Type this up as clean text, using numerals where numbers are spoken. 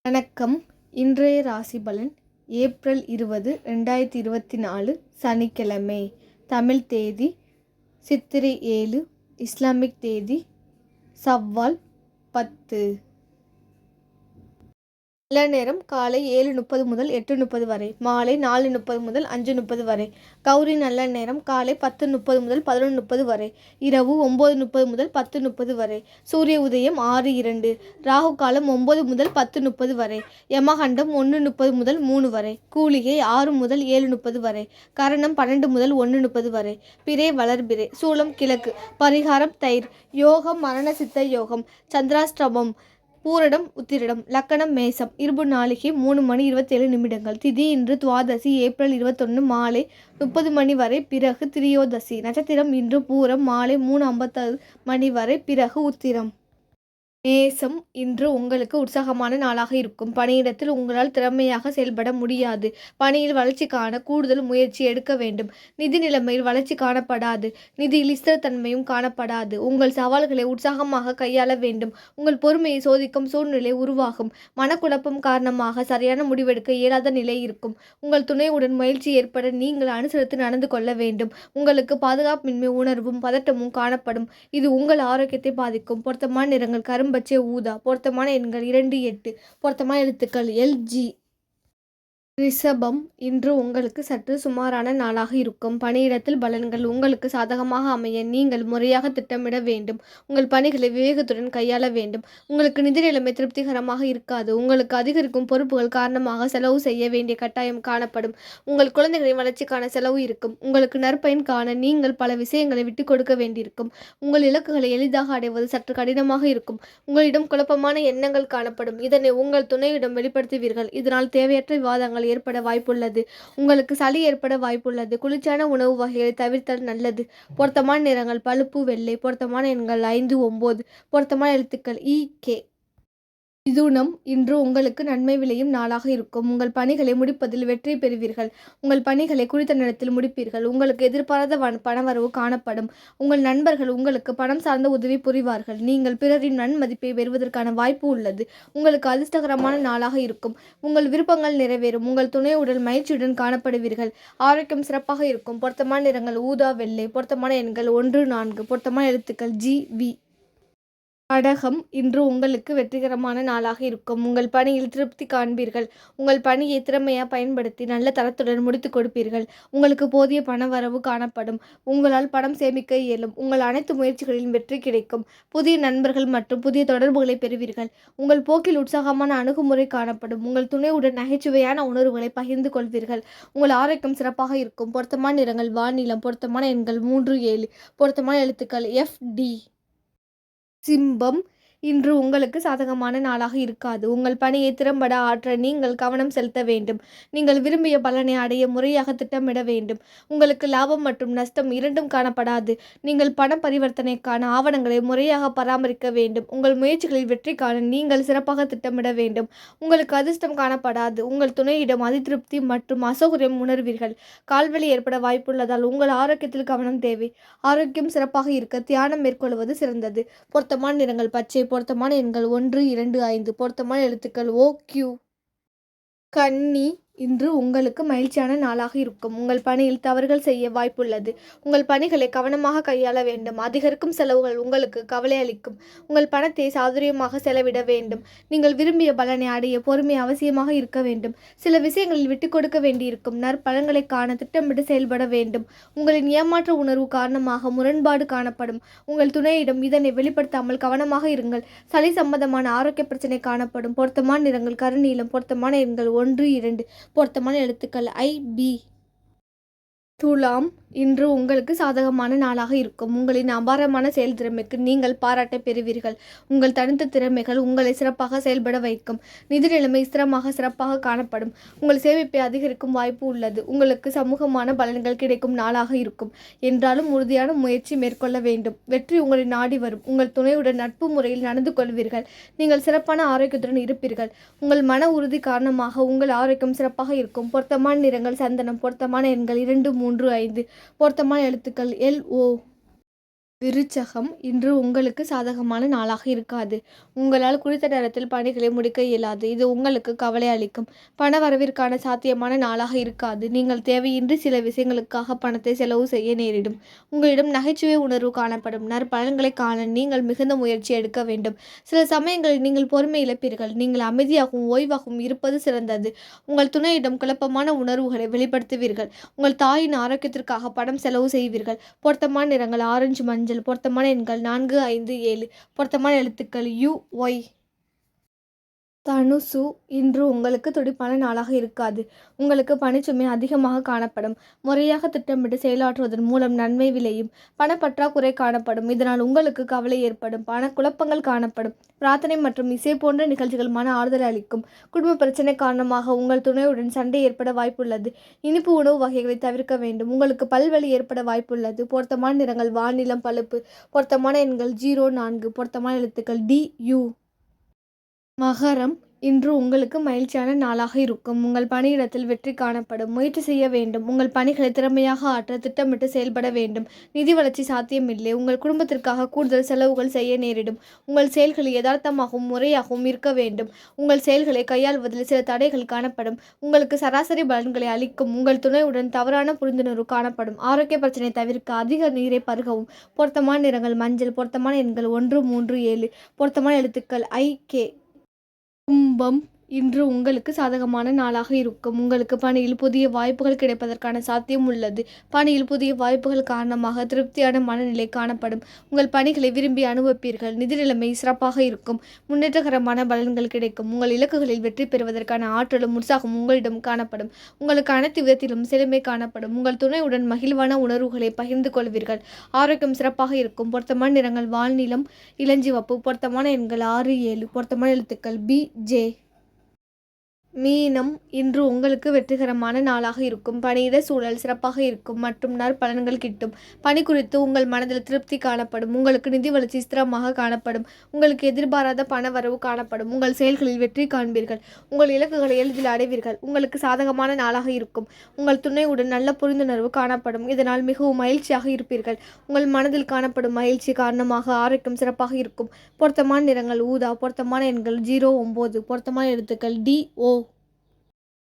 வணக்கம். இன்றைய ராசி பலன் ஏப்ரல் 20, 2024 சனிக்கிழமை. தமிழ் தேதி சித்திரை 7, இஸ்லாமிக் தேதி சவ்வால் 10. நல்ல நேரம் காலை 7:30 முதல் 8:30 வரை, மாலை 4:30 முதல் 5:30 வரை. கௌரி நல்ல நேரம் காலை 10:30 முதல் 11:30 வரை, இரவு 9:30 முதல் 10:30 வரை. சூரிய உதயம் 6:02. ராகு காலம் 9 முதல் 10:30 வரை. யமகண்டம் 1:30 முதல் 3 வரை. கூலிகை 6 முதல் 7:30 வரை. கரணம் 12 முதல் 1:30 வரை. பிறை வளர்பிறை. சூலம் கிழக்கு. பரிகாரம் தயிர். யோகம் மரண சித்த யோகம். சந்திராஷ்டமம் பூரடம் உத்திரடம். லக்கணம் மேசம். இருபு நாளிகை 3:27. திதி இன்று துவாதசி ஏப்ரல் 21 மாலை 30 வரை, பிறகு திரியோதசி. நட்சத்திரம் இன்று பூரம் மாலை 3:56 வரை, பிறகு உத்திரம். மேசம் இன்று உங்களுக்கு உற்சாகமான நாளாக இருக்கும். பணியிடத்தில் உங்களால் திறமையாக செயல்பட முடியாது. பணியில் வளர்ச்சி காண கூடுதல் முயற்சி எடுக்க வேண்டும். நிதி நிலைமையில் வளர்ச்சி காணப்படாது. நிதியில் ஸ்திரத்தன்மையும் காணப்படாது. உங்கள் சவால்களை உற்சாகமாக கையாள வேண்டும். உங்கள் பொறுமையை சோதிக்கும் சூழ்நிலை உருவாகும். மனக்குழப்பம் காரணமாக சரியான முடிவெடுக்க இயலாத நிலை இருக்கும். உங்கள் துணையுடன் மகிழ்ச்சி ஏற்பட நீங்கள் அனுசரித்து நடந்து கொள்ள வேண்டும். உங்களுக்கு பாதுகாப்பின்மை உணர்வும் பதட்டமும் காணப்படும். இது உங்கள் ஆரோக்கியத்தை பாதிக்கும். பொருத்தமான நிறங்கள் கரும்பச்சை ஊதா. பொருத்தமான எண்கள் 2, 8. பொருத்தமான எழுத்துக்கள் LG. ரிஷபம் இன்று உங்களுக்கு சற்று சுமாரான நாளாக இருக்கும். பணியிடத்தில் பலன்கள் உங்களுக்கு சாதகமாக அமைய நீங்கள் முறையாக திட்டமிட வேண்டும். உங்கள் பணிகளை விவேகத்துடன் கையாள வேண்டும். உங்களுக்கு நிதி நிலைமை திருப்திகரமாக இருக்காது. உங்களுக்கு அதிகரிக்கும் பொறுப்புகள் காரணமாக செலவு செய்ய வேண்டிய கட்டாயம் காணப்படும். உங்கள் குழந்தைகளின் வளர்ச்சிக்கான செலவு இருக்கும். உங்களுக்கு நற்பயன் காண நீங்கள் பல விஷயங்களை விட்டுக் கொடுக்க வேண்டியிருக்கும். உங்கள் இலக்குகளை எளிதாக அடைவது சற்று கடினமாக இருக்கும். உங்களிடம் குழப்பமான எண்ணங்கள் காணப்படும். இதனை உங்கள் துணையிடம் வெளிப்படுத்துவீர்கள். இதனால் தேவையற்ற விவாதங்கள் ஏற்பட வாய்ப்புள்ளது. உங்களுக்கு சளி ஏற்பட வாய்ப்புள்ளது. குளிர்ச்சியான உணவு வகைகளை தவிர்த்தல் நல்லது. பொருத்தமான நிறங்கள் பழுப்பு வெள்ளை. பொருத்தமான எண்கள் 5, 9. பொருத்தமான எழுத்துக்கள் EK. மிதுனம் இன்று உங்களுக்கு நன்மை விளையும் நாளாக இருக்கும். உங்கள் பணிகளை முடிப்பதில் வெற்றி பெறுவீர்கள். உங்கள் பணிகளை குறித்த நேரத்தில் முடிப்பீர்கள். உங்களுக்கு எதிர்பாராத பணவரவு காணப்படும். உங்கள் நண்பர்கள் உங்களுக்கு பணம் சார்ந்த உதவி புரிவார்கள். நீங்கள் பிறரின் நன்மதிப்பை பெறுவதற்கான வாய்ப்பு உள்ளது. உங்களுக்கு அதிர்ஷ்டகரமான நாளாக இருக்கும். உங்கள் விருப்பங்கள் நிறைவேறும். உங்கள் துணையுடன் மகிழ்ச்சியுடன் காணப்படுவீர்கள். ஆரோக்கியம் சிறப்பாக இருக்கும். பொருத்தமான நிறங்கள் ஊதா வெள்ளை. பொருத்தமான எண்கள் 1, 4. பொருத்தமான எழுத்துக்கள் GV. கடகம் இன்று உங்களுக்கு வெற்றிகரமான நாளாக இருக்கும். உங்கள் பணியில் திருப்தி காண்பீர்கள். உங்கள் பணியை திறமையாக பயன்படுத்தி நல்ல தரத்துடன் முடித்து கொடுப்பீர்கள். உங்களுக்கு போதிய பண வரவு காணப்படும். உங்களால் பணம் சேமிக்க இயலும். உங்கள் அனைத்து முயற்சிகளிலும் வெற்றி கிடைக்கும். புதிய நண்பர்கள் மற்றும் புதிய தொடர்புகளை பெறுவீர்கள். உங்கள் போக்கில் உற்சாகமான அணுகுமுறை காணப்படும். உங்கள் துணையுடன் நகைச்சுவையான உணர்வுகளை பகிர்ந்து கொள்வீர்கள். உங்கள் ஆரோக்கியம் சிறப்பாக இருக்கும். பொருத்தமான நிறங்கள் வானிலம். பொருத்தமான எண்கள் 3, 7. பொருத்தமான எழுத்துக்கள் FD. சிம்பம் இன்று உங்களுக்கு சாதகமான நாளாக இருக்காது. உங்கள் பணியை திறம்பட ஆற்ற நீங்கள் கவனம் செலுத்த வேண்டும். நீங்கள் விரும்பிய பலனை அடைய முறையாக திட்டமிட வேண்டும். உங்களுக்கு லாபம் மற்றும் நஷ்டம் இரண்டும் காணப்படாது. நீங்கள் பண பரிவர்த்தனைக்கான ஆவணங்களை முறையாக பராமரிக்க வேண்டும். உங்கள் முயற்சிகளில் வெற்றி காண நீங்கள் சிறப்பாக திட்டமிட வேண்டும். உங்களுக்கு அதிர்ஷ்டம் காணப்படாது. உங்கள் துணையிடம் அதிருப்தி மற்றும் அசௌகரியம் உணர்வீர்கள். கால்வலி ஏற்பட வாய்ப்புள்ளதால் உங்கள் ஆரோக்கியத்தில் கவனம் தேவை. ஆரோக்கியம் சிறப்பாக இருக்க தியானம் மேற்கொள்வது சிறந்தது. பொருத்தமான நிறங்கள் பச்சை. பொருத்தமான எண்கள் 1, 2, 5. பொருத்தமான எழுத்துக்கள் OQ. கன்னி இன்று உங்களுக்கு மகிழ்ச்சியான நாளாக இருக்கும். உங்கள் பணியில் தவறுகள் செய்ய வாய்ப்புள்ளது. உங்கள் பணிகளை கவனமாக கையாள வேண்டும். அதிகரிக்கும் செலவுகள் உங்களுக்கு கவலை அளிக்கும். உங்கள் பணத்தை சாதுரியமாக செலவிட வேண்டும். நீங்கள் விரும்பிய பலனை அடைய பொறுமை அவசியமாக இருக்க வேண்டும். சில விஷயங்களில் விட்டுக் கொடுக்க வேண்டியிருக்கும். நற்பலன்களை காண திட்டமிட்டு செயல்பட வேண்டும். உங்களின் ஏமாற்ற உணர்வு காரணமாக முரண்பாடு காணப்படும். உங்கள் துணையிடம் இதனை வெளிப்படுத்தாமல் கவனமாக இருங்கள். சளி சம்பந்தமான ஆரோக்கிய பிரச்சனை காணப்படும். பொருத்தமான நிறங்கள் கருநீலம். பொருத்தமான எண்கள் 1, 2. பொருத்தமான எழுத்துக்கள் IB. துலாம் இன்று உங்களுக்கு சாதகமான நாளாக இருக்கும். உங்களின் அபாரமான செயல் திறமைக்கு நீங்கள் பாராட்டை பெறுவீர்கள். உங்கள் தனித்த திறமைகள் உங்களை சிறப்பாக செயல்பட வைக்கும். நிதி நிலைமை ஸ்திரமாக சிறப்பாக காணப்படும். உங்கள் சேமிப்பை அதிகரிக்கும் வாய்ப்பு உள்ளது. உங்களுக்கு சமூகமான பலன்கள் கிடைக்கும் நாளாக இருக்கும். என்றாலும் உறுதியான முயற்சி மேற்கொள்ள வேண்டும். வெற்றி உங்களை நாடி வரும். உங்கள் துணையுடன் நட்பு முறையில் நடந்து கொள்வீர்கள். நீங்கள் சிறப்பான ஆரோக்கியத்துடன் இருப்பீர்கள். உங்கள் மன உறுதி காரணமாக உங்கள் ஆரோக்கியம் சிறப்பாக இருக்கும். பொருத்தமான நிறங்கள் சந்தனம். பொருத்தமான எண்கள் 2, 3, 5. பொருத்தமான எழுத்துக்கள் LO. விருச்சகம், இன்று உங்களுக்கு சாதகமான நாளாக இருக்காது. உங்களால் குறித்த நேரத்தில் பணிகளை முடிக்க இயலாது. இது உங்களுக்கு கவலை அளிக்கும். பண வரவிற்கான சாத்தியமான நாளாக இருக்காது. நீங்கள் தேவையின்றி சில விஷயங்களுக்காக பணத்தை செலவு செய்ய நேரிடும். உங்களிடம் நகைச்சுவை உணர்வு காணப்படும். நற்பலன்களை காண நீங்கள் மிகுந்த முயற்சி எடுக்க வேண்டும். சில சமயங்களில் நீங்கள் பொறுமை இழப்பீர்கள். நீங்கள் அமைதியாகவும் ஓய்வாகவும் இருப்பது சிறந்தது. உங்கள் துணையிடம் குழப்பமான உணர்வுகளை வெளிப்படுத்துவீர்கள். உங்கள் தாயின் ஆரோக்கியத்திற்காக பணம் செலவு செய்வீர்கள். பொருத்தமான நிறங்கள் ஆரஞ்சு, மஞ்சள். பொருத்தமான எண்கள் 4, 5, 7. பொருத்தமான எழுத்துக்கள் U, Y. தனுசு, இன்று உங்களுக்கு துடிப்பான நாளாக இருக்காது. உங்களுக்கு பணிச்சுமை அதிகமாக காணப்படும். முறையாக திட்டமிட்டு செயலாற்றுவதன் மூலம் நன்மை விளையும். பணப்பற்றாக்குறை காணப்படும். இதனால் உங்களுக்கு கவலை ஏற்படும். பணக்குழப்பங்கள் காணப்படும். பிரார்த்தனை மற்றும் இசை போன்ற நிகழ்ச்சிகள் மன ஆறுதல் அளிக்கும். குடும்ப பிரச்சனை காரணமாக உங்கள் துணையுடன் சண்டை ஏற்பட வாய்ப்புள்ளது. இனிப்பு உணவு வகைகளை தவிர்க்க வேண்டும். உங்களுக்கு பல்வலி ஏற்பட வாய்ப்புள்ளது. பொருத்தமான நிறங்கள் வானிலம் பழுப்பு. பொருத்தமான எண்கள் 0, 4. பொருத்தமான எழுத்துக்கள் D, U. மகரம், இன்று உங்களுக்கு மகிழ்ச்சியான நாளாக இருக்கும். உங்கள் பணியிடத்தில் வெற்றி காணப்படும். முயற்சி செய்ய வேண்டும். உங்கள் பணிகளை திறமையாக ஆற்ற திட்டமிட்டு செயல்பட வேண்டும். நிதி வளர்ச்சி சாத்தியமில்லை. உங்கள் குடும்பத்திற்காக கூடுதல் செலவுகள் செய்ய நேரிடும். உங்கள் செயல்கள் யதார்த்தமாகவும் முறையாகவும் இருக்க வேண்டும். உங்கள் செயல்களை கையாள்வதில் சில தடைகள் காணப்படும். உங்களுக்கு சராசரி பலன்களை அளிக்கும். உங்கள் துணையுடன் தவறான புரிந்துணர்வு காணப்படும். ஆரோக்கிய பிரச்சனை தவிர்க்க அதிக நீரை பருகவும். பொருத்தமான நிறங்கள் மஞ்சள். பொருத்தமான எண்கள் 1, 3, 7. பொருத்தமான எழுத்துக்கள் I, K. கும்பம், இன்று உங்களுக்கு சாதகமான நாளாக இருக்கும். உங்களுக்கு பணியில் புதிய வாய்ப்புகள் கிடைப்பதற்கான சாத்தியம் உள்ளது. பணியில் புதிய வாய்ப்புகள் காரணமாக திருப்தியான மனநிலை காணப்படும். உங்கள் பணிகளை விரும்பி அனுபவிப்பீர்கள். நிதி நிலைமை சிறப்பாக இருக்கும். முன்னேற்றகரமான பலன்கள் கிடைக்கும். உங்கள் இலக்குகளில் வெற்றி பெறுவதற்கான ஆற்றலும் உற்சாகம் உங்களிடம் காணப்படும். உங்களுக்கு அனைத்து விதத்திலும் செழுமை காணப்படும். உங்கள் துணையுடன் மகிழ்வான உணர்வுகளை பகிர்ந்து கொள்வீர்கள். ஆரோக்கியம் சிறப்பாக இருக்கும். பொருத்தமான நிறங்கள் வால்நீலம், இளஞ்சிவப்பு. பொருத்தமான எண்கள் 6, 7. பொருத்தமான எழுத்துக்கள் B, J. மீனம், இன்று உங்களுக்கு வெற்றிகரமான நாளாக இருக்கும். பணியிட சூழல் சிறப்பாக இருக்கும் மற்றும் நற்பலன்கள் கிட்டும். பணி குறித்து உங்கள் மனதில் திருப்தி காணப்படும். உங்களுக்கு நிதி வளர்ச்சி ஸ்திரமாக காணப்படும். உங்களுக்கு எதிர்பாராத பண வரவு காணப்படும். உங்கள் செயல்களில் வெற்றி காண்பீர்கள். உங்கள் இலக்குகளை எளிதில் அடைவீர்கள். உங்களுக்கு சாதகமான நாளாக இருக்கும். உங்கள் துணையுடன் நல்ல புரிந்துணர்வு காணப்படும். இதனால் மிகவும் மகிழ்ச்சியாக இருப்பீர்கள். உங்கள் மனதில் காணப்படும் மகிழ்ச்சி காரணமாக ஆரோக்கியம் சிறப்பாக இருக்கும். பொருத்தமான நிறங்கள் ஊதா. பொருத்தமான எண்கள் 0, 9. பொருத்தமான எழுத்துக்கள் D, O.